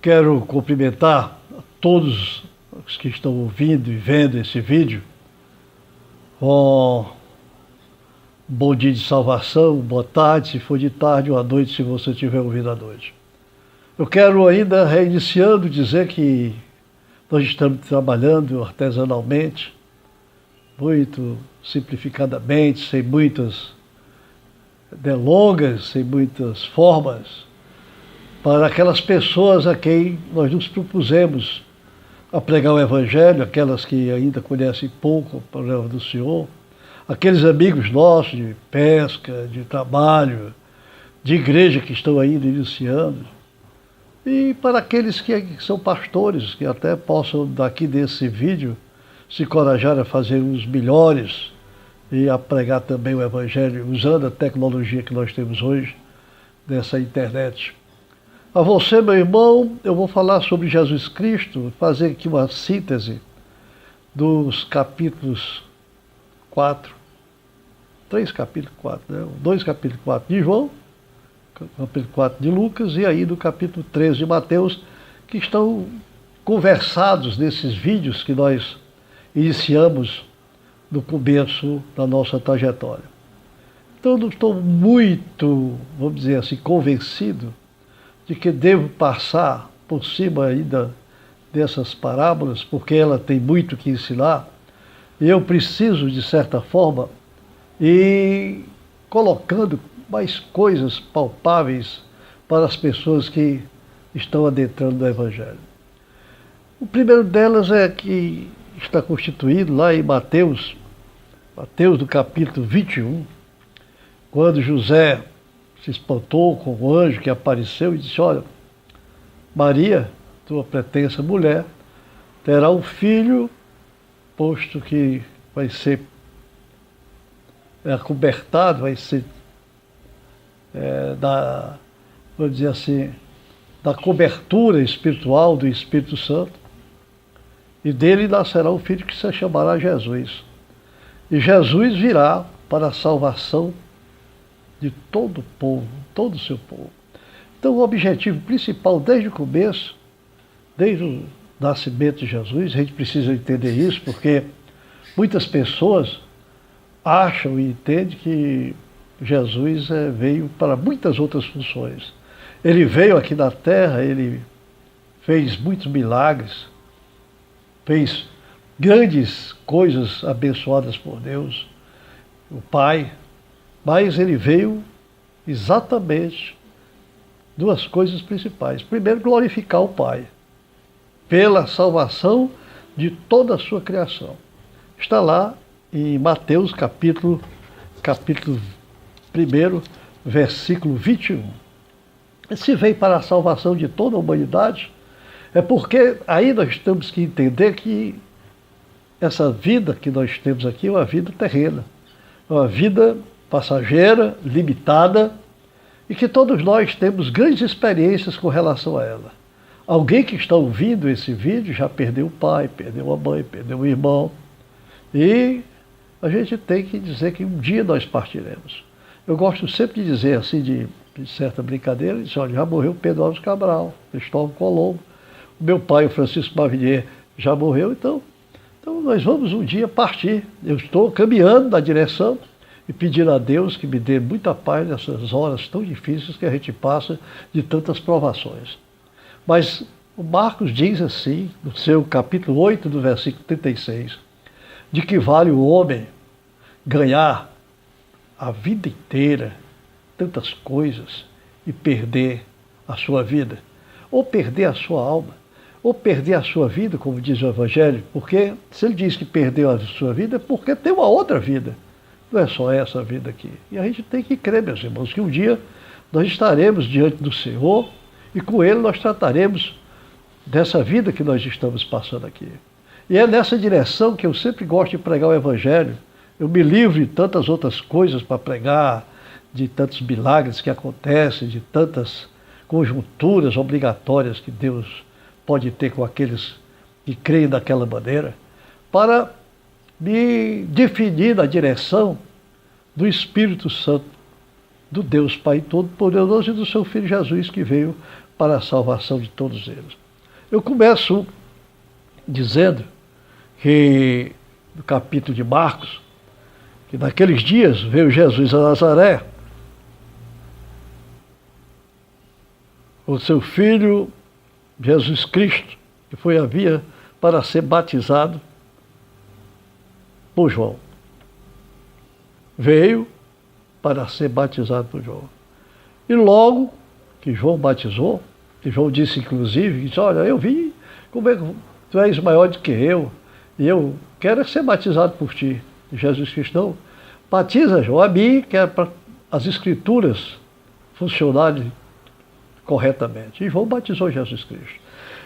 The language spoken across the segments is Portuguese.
Quero cumprimentar a todos os que estão ouvindo e vendo esse vídeo com bom dia de salvação, boa tarde, se for de tarde, ou à noite, se você estiver ouvindo à noite. Eu quero ainda, reiniciando, dizer que nós estamos trabalhando artesanalmente, muito simplificadamente, sem muitas delongas, sem muitas formas, para aquelas pessoas a quem nós nos propusemos a pregar o Evangelho, aquelas que ainda conhecem pouco a palavra do Senhor, aqueles amigos nossos de pesca, de trabalho, de igreja que estão ainda iniciando, e para aqueles que são pastores, que até possam, daqui desse vídeo, se encorajar a fazer os melhores e a pregar também o Evangelho, usando a tecnologia que nós temos hoje, dessa internet. A você, meu irmão, eu vou falar sobre Jesus Cristo, fazer aqui uma síntese dos capítulos 2 capítulos 4 de João, capítulo 4 de Lucas e aí do capítulo 13 de Mateus, que estão conversados nesses vídeos que nós iniciamos no começo da nossa trajetória. Então eu não estou muito, vamos dizer assim, convencido de que devo passar por cima ainda dessas parábolas, porque ela tem muito que ensinar, e eu preciso, de certa forma, ir colocando mais coisas palpáveis para as pessoas que estão adentrando no Evangelho. O primeiro delas é que está constituído lá em Mateus do capítulo 21, quando José se espantou com o anjo que apareceu e disse: olha, Maria, tua pretensa mulher, terá um filho, posto que vai ser acobertado, vai ser vamos dizer assim, da cobertura espiritual do Espírito Santo, e dele nascerá um filho que se chamará Jesus. E Jesus virá para a salvação de todo o povo, todo o seu povo. Então o objetivo principal desde o começo, desde o nascimento de Jesus, a gente precisa entender isso, porque muitas pessoas acham e entendem que Jesus veio para muitas outras funções. Ele veio aqui na terra, ele fez muitos milagres, fez grandes coisas abençoadas por Deus, o Pai, mas ele veio exatamente duas coisas principais. Primeiro, glorificar o Pai pela salvação de toda a sua criação. Está lá em Mateus capítulo 1, versículo 21. Se veio para a salvação de toda a humanidade, é porque aí nós temos que entender que essa vida que nós temos aqui é uma vida terrena, é uma vida passageira, limitada, e que todos nós temos grandes experiências com relação a ela. Alguém que está ouvindo esse vídeo já perdeu o pai, perdeu a mãe, perdeu o irmão, e a gente tem que dizer que um dia nós partiremos. Eu gosto sempre de dizer assim, de certa brincadeira, diz: olha, já morreu Pedro Álvares Cabral, Cristóvão Colombo, o meu pai, o Francisco Mavinier, já morreu, então nós vamos um dia partir. Eu estou caminhando na direção e pedindo a Deus que me dê muita paz nessas horas tão difíceis que a gente passa de tantas provações. Mas o Marcos diz assim, no seu capítulo 8, do versículo 36, de que vale o homem ganhar a vida inteira tantas coisas e perder a sua vida, ou perder a sua alma, ou perder a sua vida, como diz o Evangelho, porque se ele diz que perdeu a sua vida, é porque tem uma outra vida. Não é só essa vida aqui. E a gente tem que crer, meus irmãos, que um dia nós estaremos diante do Senhor e com Ele nós trataremos dessa vida que nós estamos passando aqui. E é nessa direção que eu sempre gosto de pregar o Evangelho. Eu me livro de tantas outras coisas para pregar, de tantos milagres que acontecem, de tantas conjunturas obrigatórias que Deus pode ter com aqueles que creem daquela maneira, para me definir na direção do Espírito Santo, do Deus Pai Todo-Poderoso e do seu Filho Jesus, que veio para a salvação de todos eles. Eu começo dizendo que, no capítulo de Marcos, que naqueles dias veio Jesus a Nazaré, o seu filho Jesus Cristo, que foi a via para ser batizado por João. Veio para ser batizado por João. E logo que João batizou, e João disse inclusive, disse, olha, eu vim, como é que tu és maior do que eu, e eu quero ser batizado por ti. E Jesus Cristo, não, batiza João, a mim, que é para as escrituras funcionarem corretamente. E João batizou Jesus Cristo.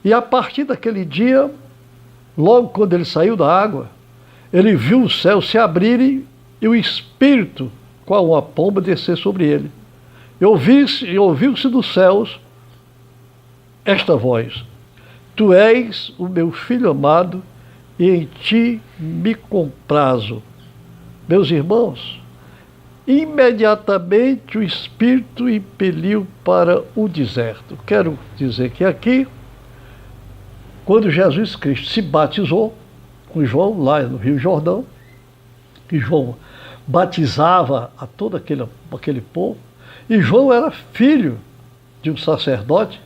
E a partir daquele dia, logo quando ele saiu da água, ele viu os céus se abrirem e o Espírito, qual uma pomba, descer sobre ele. E ouviu-se dos céus esta voz: Tu és o meu filho amado, e em ti me comprazo. Meus irmãos, imediatamente o Espírito impeliu para o deserto. Quero dizer que aqui, quando Jesus Cristo se batizou com João, lá no Rio Jordão, que João batizava a todo aquele povo, e João era filho de um sacerdote,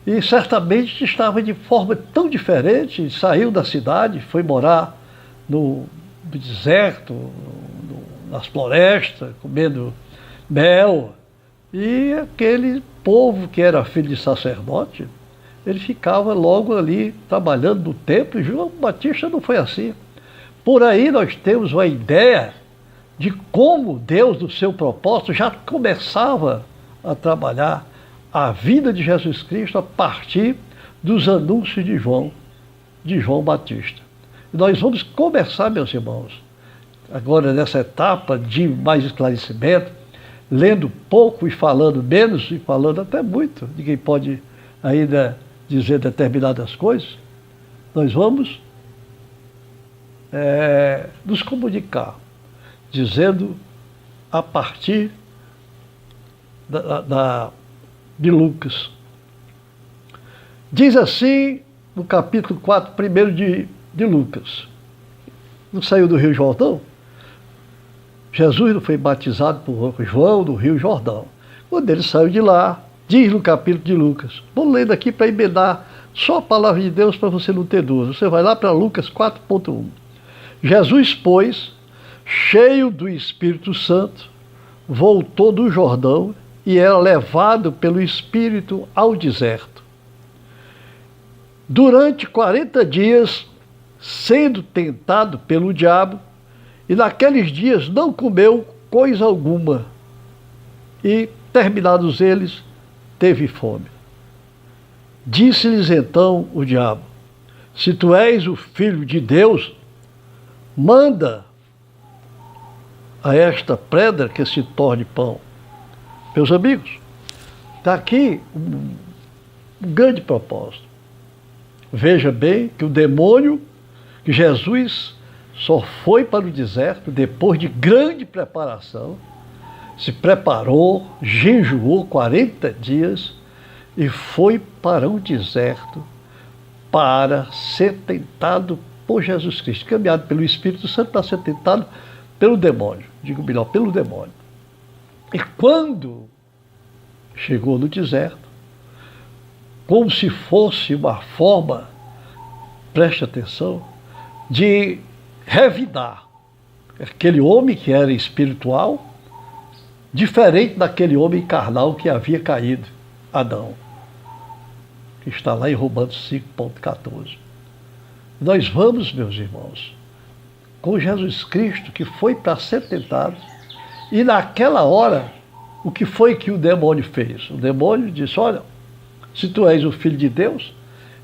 e certamente estava de forma tão diferente, saiu da cidade, foi morar no deserto, nas florestas, comendo mel, e aquele povo que era filho de sacerdote, ele ficava logo ali trabalhando no templo, e João Batista não foi assim. Por aí nós temos uma ideia de como Deus, no seu propósito, já começava a trabalhar a vida de Jesus Cristo a partir dos anúncios de João Batista. E nós vamos começar, meus irmãos, agora nessa etapa de mais esclarecimento, lendo pouco e falando menos, e falando até muito, ninguém pode ainda dizer determinadas coisas, nós vamos nos comunicar, dizendo a partir de Lucas. Diz assim no capítulo 4, primeiro de Lucas. Não saiu do Rio Jordão? Jesus não foi batizado por João no Rio Jordão. Quando ele saiu de lá, diz no capítulo de Lucas. Vou ler daqui para emendar só a palavra de Deus para você não ter dúvida. Você vai lá para Lucas 4.1. Jesus, pois, cheio do Espírito Santo, voltou do Jordão e era levado pelo Espírito ao deserto. Durante 40 dias, sendo tentado pelo diabo, e naqueles dias não comeu coisa alguma, e, terminados eles, teve fome. Disse-lhes então o diabo: Se tu és o Filho de Deus, manda a esta pedra que se torne pão. Meus amigos, está aqui um grande propósito. Veja bem que o demônio, que Jesus só foi para o deserto depois de grande preparação, se preparou, jejuou 40 dias e foi para o deserto para ser tentado por Jesus Cristo, caminhado pelo Espírito Santo para ser tentado pelo demônio, digo melhor, pelo demônio. E quando chegou no deserto, como se fosse uma forma, preste atenção, de revidar aquele homem que era espiritual, diferente daquele homem carnal que havia caído, Adão, que está lá em Romanos 5.14. Nós vamos, meus irmãos, com Jesus Cristo, que foi para ser tentado, e naquela hora, o que foi que o demônio fez? O demônio disse: olha, se tu és o Filho de Deus,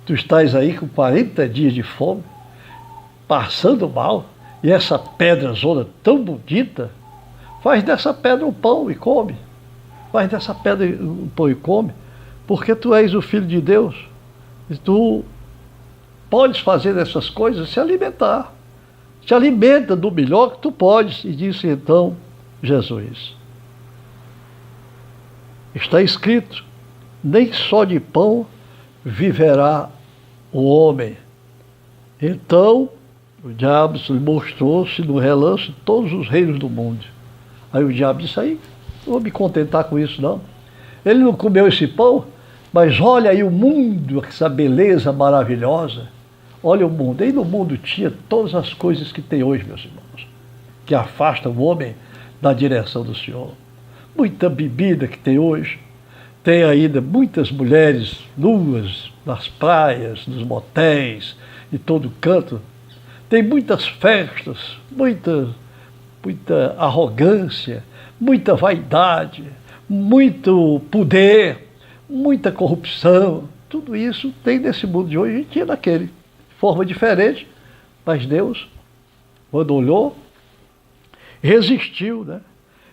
tu estás aí com 40 dias de fome, passando mal, e essa pedra zona tão bonita, faz dessa pedra um pão e come. Faz dessa pedra um pão e come, porque tu és o Filho de Deus, e tu podes fazer essas coisas, se alimentar. Se alimenta do melhor que tu podes. E disse então Jesus: está escrito, nem só de pão viverá o homem. Então, o diabo mostrou-se no relance todos os reinos do mundo. Aí o diabo disse, aí, não vou me contentar com isso não. Ele não comeu esse pão, mas olha aí o mundo, essa beleza maravilhosa. Olha o mundo. E no mundo tinha todas as coisas que tem hoje, meus irmãos, que afastam o homem da direção do Senhor. Muita bebida que tem hoje. Tem ainda muitas mulheres nuas nas praias, nos motéis, em todo canto. Tem muitas festas, muita arrogância, muita vaidade, muito poder, muita corrupção. Tudo isso tem nesse mundo de hoje e tinha naquele. De forma diferente, mas Deus, quando olhou, resistiu, né?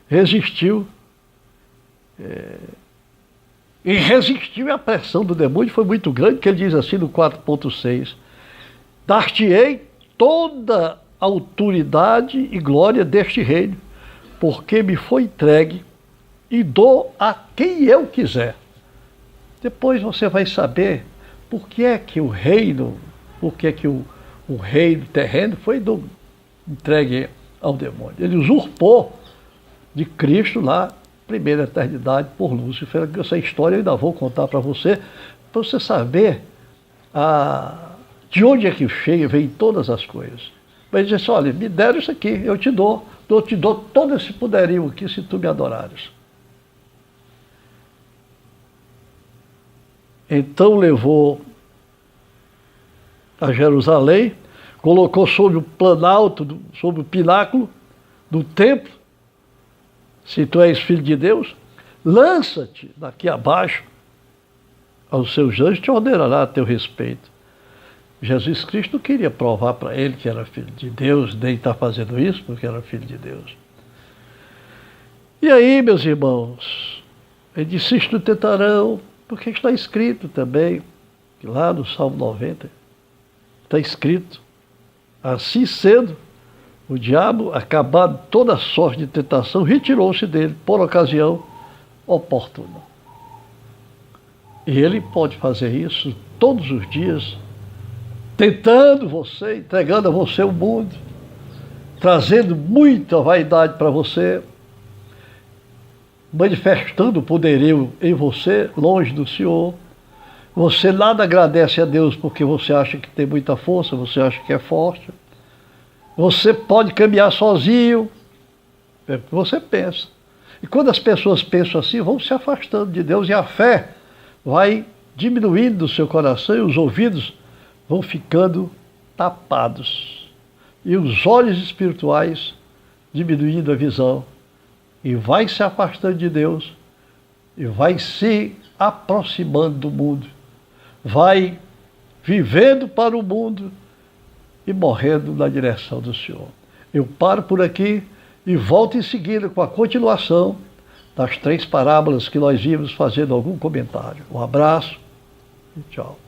Resistiu. E resistiu à pressão do demônio, foi muito grande, que ele diz assim no 4.6, dar-te-ei toda a autoridade e glória deste reino, porque me foi entregue e dou a quem eu quiser. Depois você vai saber por que é que o reino, por que é que o reino terreno foi entregue ao demônio. Ele usurpou de Cristo lá, primeira eternidade, por Lúcifer. Essa história eu ainda vou contar para você saber de onde é que vem todas as coisas. Mas ele disse, olha, me deram isso aqui, eu te dou todo esse poderio aqui se tu me adorares. Então levou a Jerusalém, colocou sobre o planalto, sobre o pináculo do templo. Se tu és filho de Deus, lança-te daqui abaixo, aos seus anjos te ordenará a teu respeito. Jesus Cristo não queria provar para ele que era filho de Deus, nem estar fazendo isso porque era filho de Deus. E aí, meus irmãos, ele disse, isto tentarão, porque está escrito também, lá no Salmo 90, está escrito, assim sendo, o diabo, acabado toda sorte de tentação, retirou-se dele por ocasião oportuna. E ele pode fazer isso todos os dias, tentando você, entregando a você o mundo, trazendo muita vaidade para você, manifestando o poderio em você, longe do Senhor. Você nada agradece a Deus porque você acha que tem muita força, você acha que é forte. Você pode caminhar sozinho, é o que você pensa. E quando as pessoas pensam assim, vão se afastando de Deus e a fé vai diminuindo do seu coração e os ouvidos vão ficando tapados. E os olhos espirituais diminuindo a visão. E vai se afastando de Deus e vai se aproximando do mundo. Vai vivendo para o mundo e morrendo na direção do Senhor. Eu paro por aqui e volto em seguida com a continuação das 3 parábolas que nós vimos fazendo algum comentário. Um abraço e tchau.